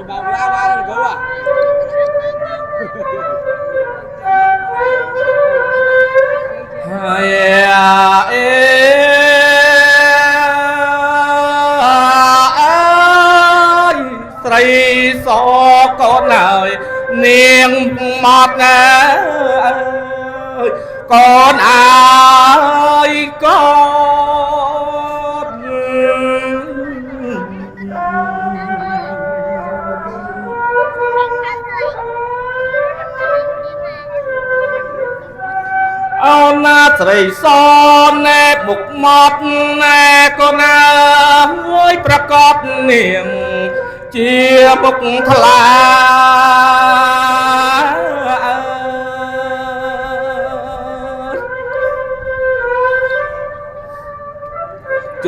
mà la la là cứu à Sri so con ơi niềng một ơi con ơi con ôn sri so nè bục một nè con ơiประกอบniềng chia bục thà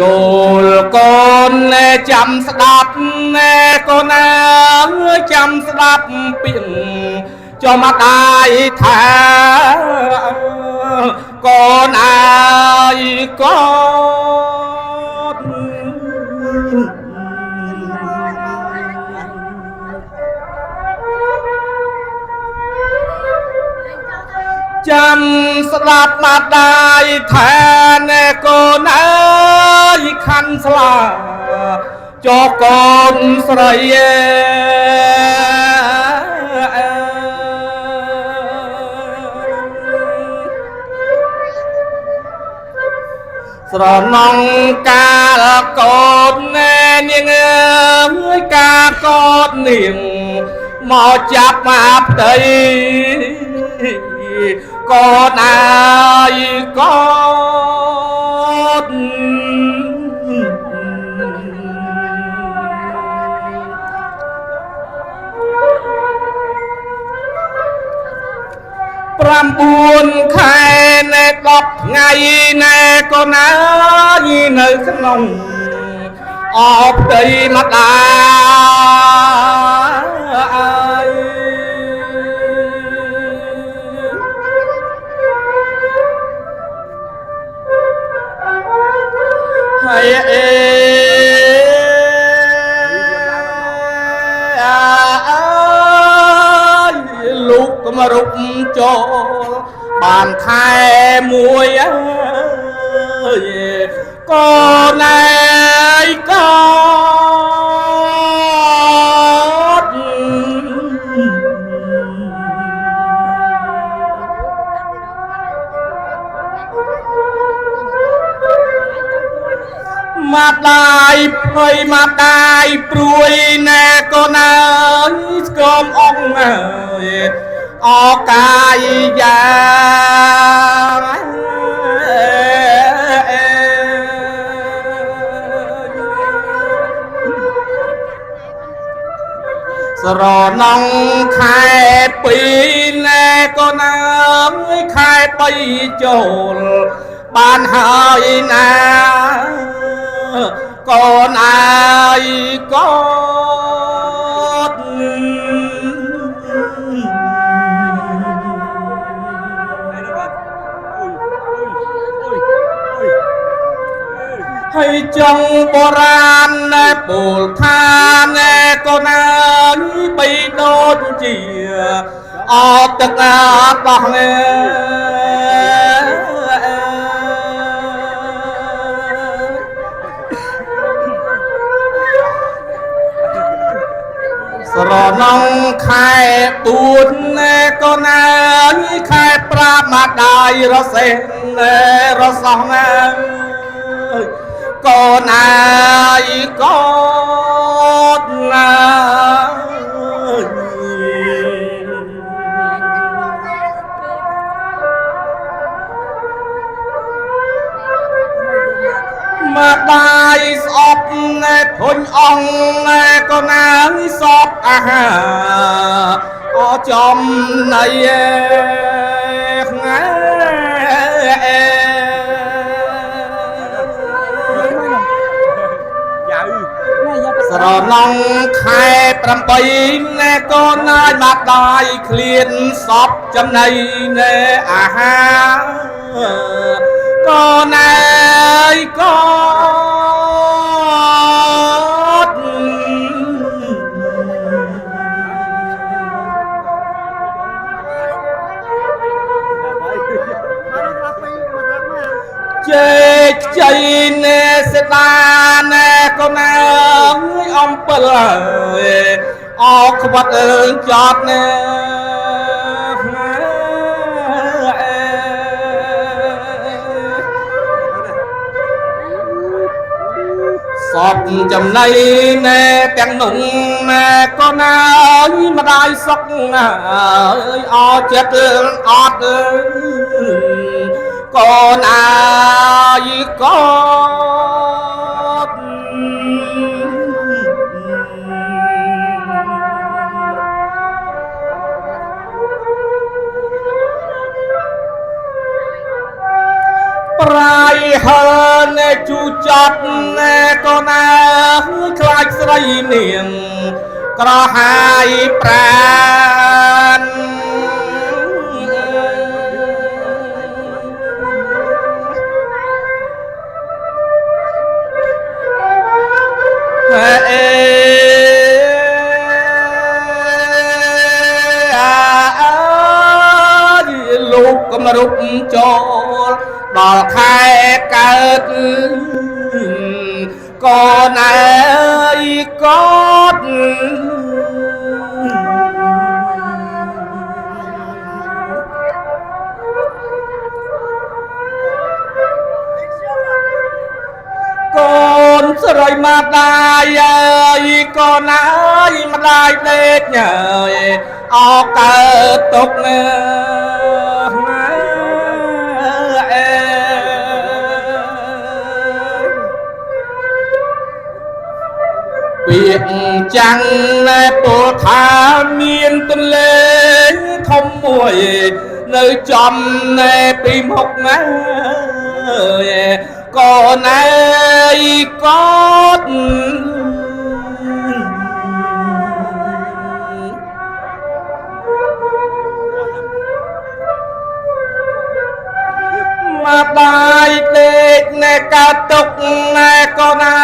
ចូលកូនចាំស្ដាប់កូនអើយចាំស្ដាប់ពាក្យចំម្ដាយថាកូនអើយកូនចាំស្ដាប់ម្ដាយថាណែកូនអើយខាន់ស្លាចុះកូនស្រីស្រណងកាលកូនណែនាងអើយការកូននាងមកចាប់មកផ្ទៃកូនអើយកូន9 ខែណែ10 ថ្ងៃណែកូនអើយនៅក្នុងអបផ្ទៃម្ដាយហើយលោកកំរុកចូលបានខែមួយអើយកូនឯងកូនម្ដាយភ័យម្ដាយព្រួយណែកូនអើយស្គមអង្គអើយអកាយយ៉ាងស្រណងខែ2ណែកូនអើយខែ3ចូលបានហើយណាកូនអើយកូនហើយចុងបុរាណណែពោលថាណែកូនអើយបីដូចជាអត់ទឹកបោះណែស្រណងខែ4ណែកូនអើយខែ5ម្ដាយរសេះណែរសោះណែកូនអើយកូនណាម្ដាយស្អប់ណែធុញអងណែកូនអើយសពអាហារអចំណៃថ្ងៃស្រណងខែ8ណែកូនអើយម្ដាយឃ្លានសពចំណៃណែអាហារកូនអើយកូន លេខជ័យណែសេតាណែក៏ណែអំពិលអោខ្វាត់អើយចត់ណែសពចំណៃណែទាំងនោះណែក៏ណែម្ដាយសុកអើយអោចិត្តអត់អើយក៏ណាយក៏ប្រាយហើណែជូចត់ណែក៏ណាខ្លាចស្រីនាងក្រហាយប្រានអេលោកកំរុកចូលដល់ខែកើតក៏ណែក៏កូនស្រីមកដាយអើយក៏ណាយម្ដាយដេកញ៉ើយអោកើតទុកណែពាក្យចាំងណែពោលថាមានទន្លេធំមួយនៅចំណែពីមុខណាក៏ណែក៏មកបាយដេកណែកើតទុកណែក៏ណែ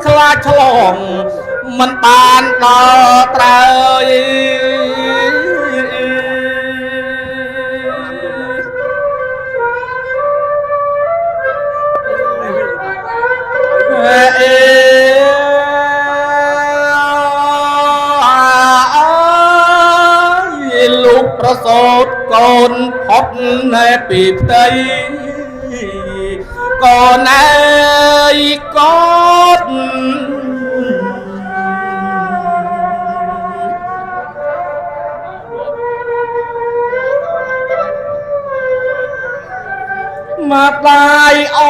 ខ្លាចឆ្លងមិនបានដល់ត្រើយលោកប្រសូតកូនផុតណែពីផ្ទៃក៏ណែក៏មកបាយអ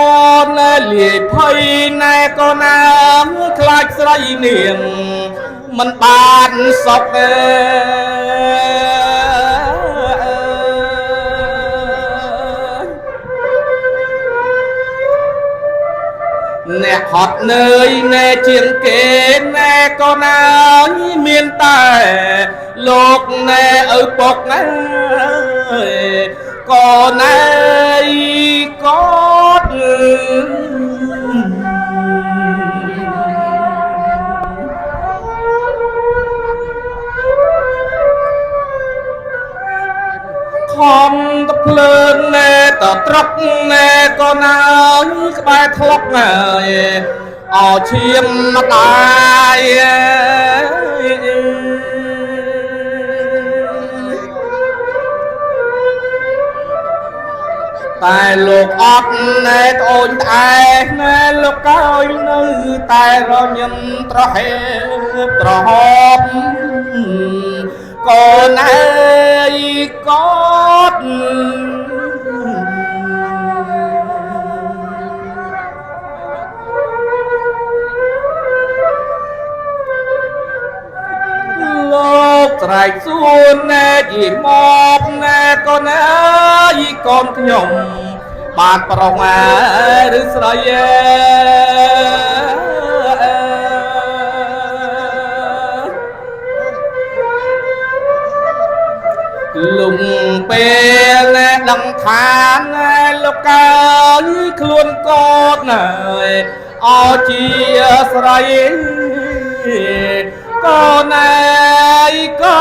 នណែលាយភ័យណែក៏ណាខ្លាចស្រីនាងមិនបានសុខទេអ្នកហត់នឿយណែជាងគេណែក៏ណាមានតែលោកណែឪពុកណែក៏ណែក៏ខំតភ្លើងណែតត្រកណែក៏ណាក្បែរធ្លុកណែអោឈាមម្ដាយតែលោកអត់ណែត្អូនត្អែណែលោកកោយនៅតែរញឹមត្រហេត្រហប់ក៏ណែក៏លោកស្រែកសួរណែយីមកណែក៏ណែកូនខ្ញុំបានប្រុងឬស្រីលំពេលណែដឹងថាណែលោកកើខ្លួនកូនណែអោជាស្រីក៏ណែក៏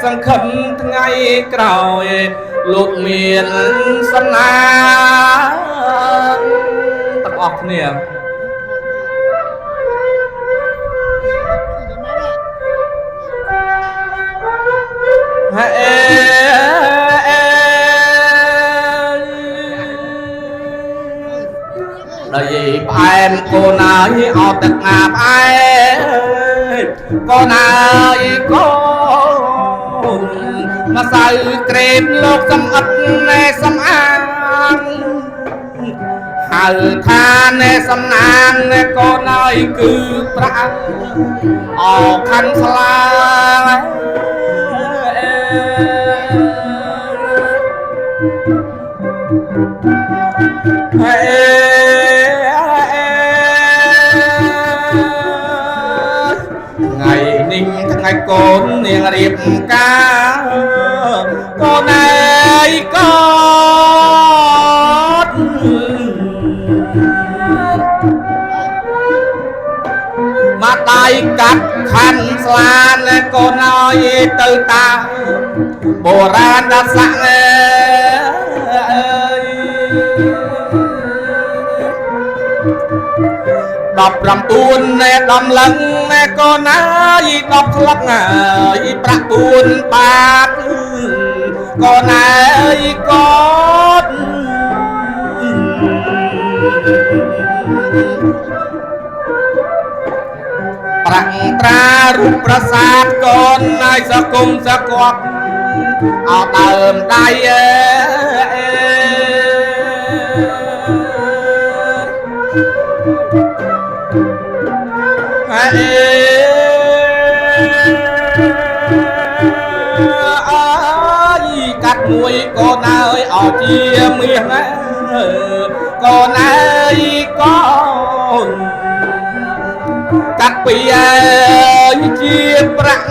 សង្ឃឹមថ្ងៃក្រោយលោកមានសំណាងទាំងអស់គ្នាដោយផ្អែមកូនអើយអត់ទឹកណាផ្អែកូនអើយកូនមកសៅក្រេបលោកសំអិតណែសំអាងហៅថាណែសំណាងណែកូនអើយគឺប្រាក់អខាន់ស្លាថ្ងៃនេះថ្ងៃកូននាងរៀបការកូនអើយកូនមកដៃកាត់ខាន់ស្លានកូនអើយទៅតាមបុរាណដាក់សាក់19ណែដំឡឹងណែកូនអើយ10ស្លឹកហើយប្រាក់4បាតកូនអើយកូនប្រាក់ត្រារូបប្រាសាទកូនអើយសគុំសកប់អត់ដើមដៃកាត់មួយកូនអើយអត់ជាមាសកូនអើយកូនកាត់ពីអើយជាប្រាក់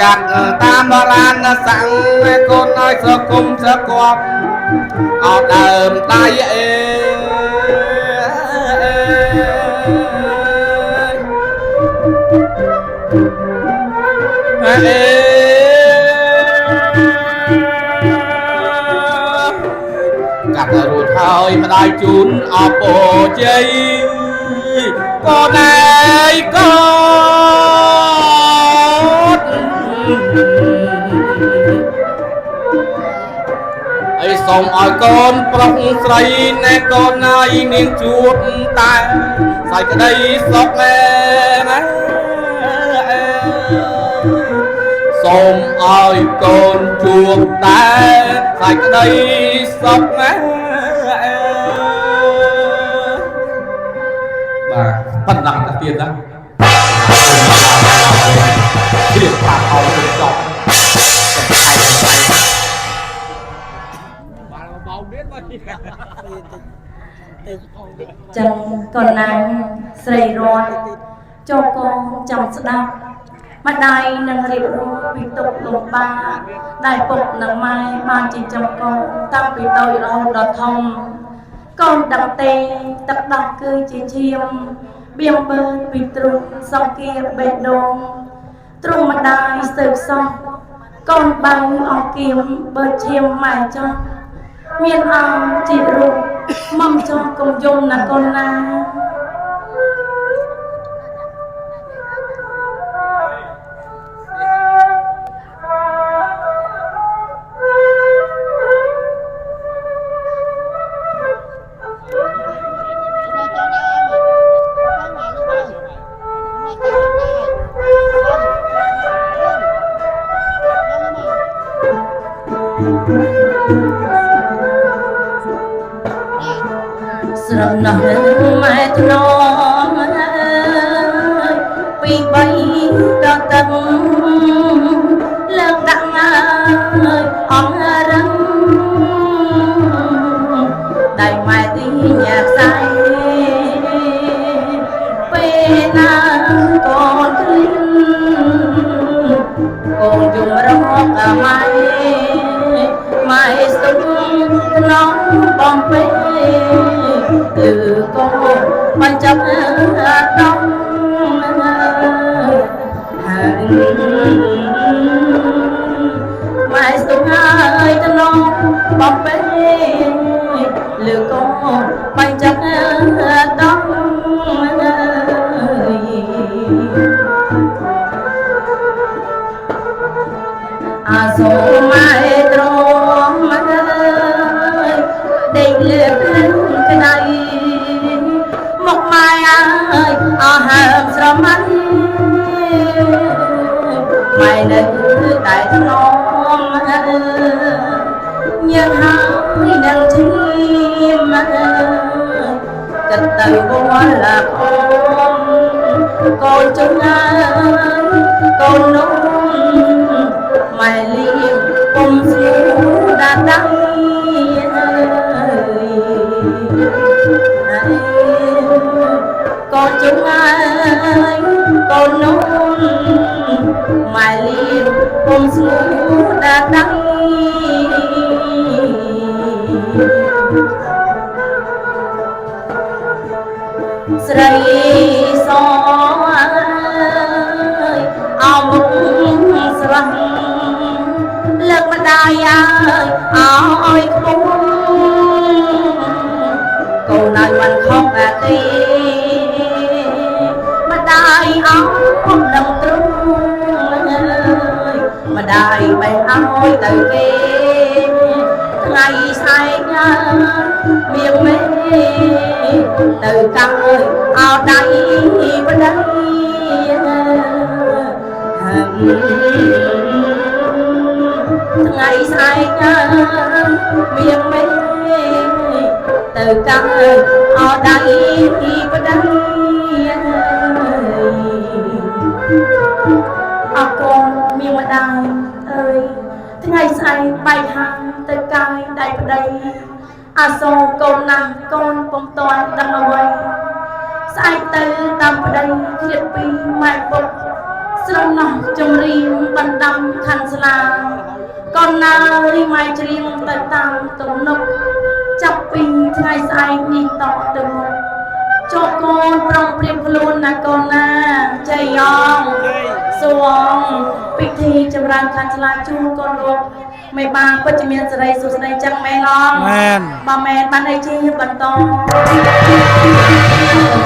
កាត់តាមបរាណសង្ឃកូនអើយសគុំសកប់អត់ដើមដៃកាត់រួចហើយម្ដាយជូនអបអរជ័យកូនអើយកូនអីសូមឲ្យកូនប្រុសស្រីណែកូនអើយនាងជួបតែសេចក្តីសុខណាសូមឲ្យកូនជួបតែសេចក្តីសុខណាបាទប៉ុណ្ណឹងទៅទៀតណាជ្រាបប្រាប់អោទៅចប់ចឹងកូនណាងស្រីរតចូលកងចាំស្ដាប់ម្ដាយនឹងរៀបរាប់ពីទុក្ខលំបាកដែលពុកនិងម៉ែបានចិញ្ចឹមកូនតាំងពីតូចរហូតដល់ធំកូនដឹងទេទឹកដោះគឺជាឈាមបៀមបើពីទ្រុងសង្គាបេះដូងទ្រុងម្ដាយស្ទើរសោះកូនបើអង្គគៀមបើឈាមម៉ែចង់មានអង្គជីរូបមកចង់កុំយំណាកូនណាស្រណោះម៉ែធ្នមពីបីដល់ទឹកលើកដាក់អង្គរឹងដៃម៉ែទីញ៉ាខ្សែពេលណាកូនគ្លៀងកូនយំរកម៉ែម៉ែស្ទុំក្នុងបំពេគឺកូនបញ្ចប់ដំហើយ bóng bê lừa con bay chắc đông số mai trông để lên cái này một mai ơi hàm sớm anh mày nên đại non nhưng hai đang chim cất từ vô là con chúng con nôn mày liền cùng xuống đã đắng con chúng con nôn mày liền cùng xuống đã đắng sợi gió áo srăng lực mà đai ơi không câu này mình không là đi mà đai áo lòng trung mà đai bèn áo từ kia ngày say nhá miệng mê từ căng áo đây bên đây ngày say nhá miệng mê từ căng áo đây bên đây con miệng mà đai ơi ngày say bay hàng từ cai đây bên đây số con nằm con bông toàn đang ở ngoài sai từ tầm ở đây liệt pi mai bột sông nòng trong riêng ban đâm khăn sla con ơi mai riêng tới tam tổng nộp chắp pi ngày sai nhìn tỏ từ một cho con trong priệp luôn là con chạy yong xuống pi thi trong ran khăn sla chu con luôn mấy bà có chỉ miền sài sụt này chẳng mẹ non bà mẹ ban đây chi như bận to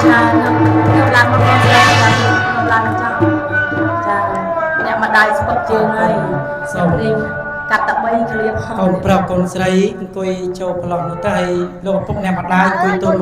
làm một con làm cha nhà mà đại sụp trường này đi cắt tập bay clear con prap con sài coi cho plon tay lo pok nhà mặt đai coi tôi